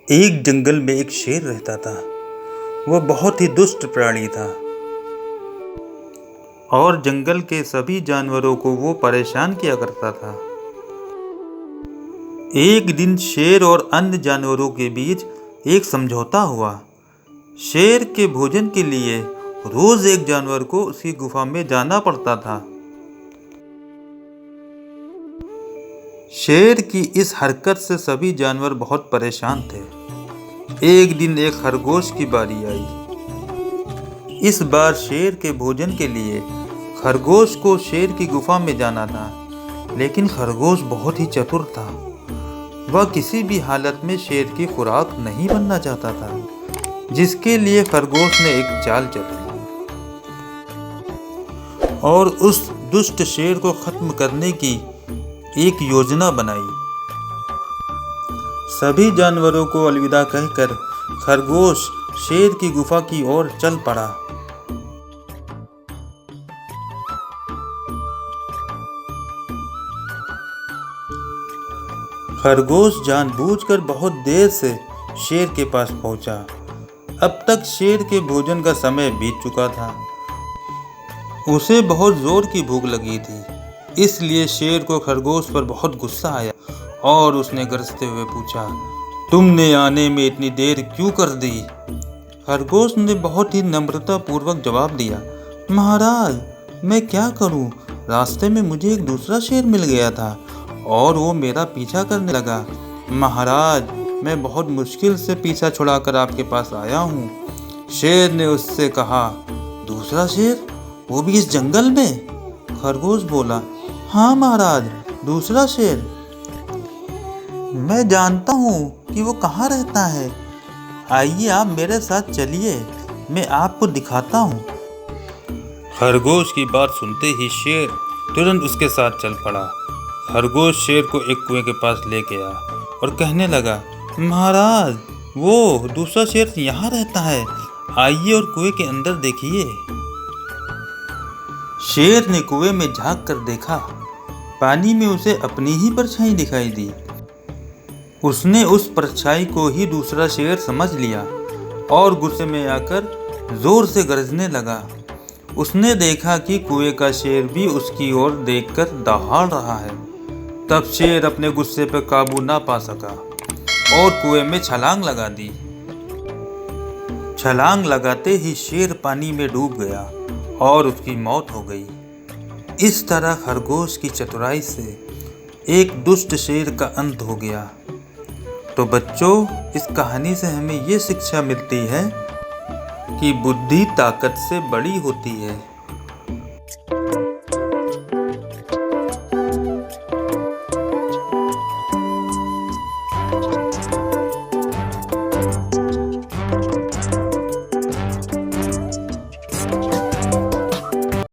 एक जंगल में एक शेर रहता था। वह बहुत ही दुष्ट प्राणी था और जंगल के सभी जानवरों को वो परेशान किया करता था। एक दिन शेर और अन्य जानवरों के बीच एक समझौता हुआ। शेर के भोजन के लिए रोज एक जानवर को उसकी गुफा में जाना पड़ता था। शेर की इस हरकत से सभी जानवर बहुत परेशान थे। एक दिन एक खरगोश की बारी आई। इस बार शेर के भोजन के लिए खरगोश को शेर की गुफा में जाना था, लेकिन खरगोश बहुत ही चतुर था। वह किसी भी हालत में शेर की खुराक नहीं बनना चाहता था, जिसके लिए खरगोश ने एक चाल चली और उस दुष्ट शेर को खत्म करने की एक योजना बनाई। सभी जानवरों को अलविदा कहकर खरगोश शेर की गुफा की ओर चल पड़ा। खरगोश जानबूझकर बहुत देर से शेर के पास पहुंचा। अब तक शेर के भोजन का समय बीत चुका था। उसे बहुत जोर की भूख लगी थी, इसलिए शेर को खरगोश पर बहुत गुस्सा आया और उसने गरजते हुए पूछा, तुमने आने में इतनी देर क्यों कर दी? खरगोश ने बहुत ही नम्रता पूर्वक जवाब दिया, महाराज, मैं क्या करूं? रास्ते में मुझे एक दूसरा शेर मिल गया था और वो मेरा पीछा करने लगा। महाराज, मैं बहुत मुश्किल से पीछा छुड़ाकर आपके पास आया हूँ। शेर ने उससे कहा, दूसरा शेर? वो भी इस जंगल में? खरगोश बोला, हाँ महाराज, दूसरा शेर। मैं जानता हूँ कि वो कहाँ रहता है। आइए आप मेरे साथ चलिए, मैं आपको दिखाता हूँ। खरगोश की बात सुनते ही शेर तुरंत उसके साथ चल पड़ा। खरगोश शेर को एक कुएं के पास ले गया और कहने लगा, महाराज, वो दूसरा शेर यहाँ रहता है, आइए और कुएं के अंदर देखिए। शेर ने कुएं में झांक कर देखा। पानी में उसे अपनी ही परछाई दिखाई दी। उसने उस परछाई को ही दूसरा शेर समझ लिया और गुस्से में आकर जोर से गरजने लगा। उसने देखा कि कुएं का शेर भी उसकी ओर देखकर दहाड़ रहा है। तब शेर अपने गुस्से पर काबू ना पा सका और कुएं में छलांग लगा दी। छलांग लगाते ही शेर पानी में डूब गया और उसकी मौत हो गई। इस तरह खरगोश की चतुराई से एक दुष्ट शेर का अंत हो गया। तो बच्चों, इस कहानी से हमें ये शिक्षा मिलती है कि बुद्धि ताकत से बड़ी होती है।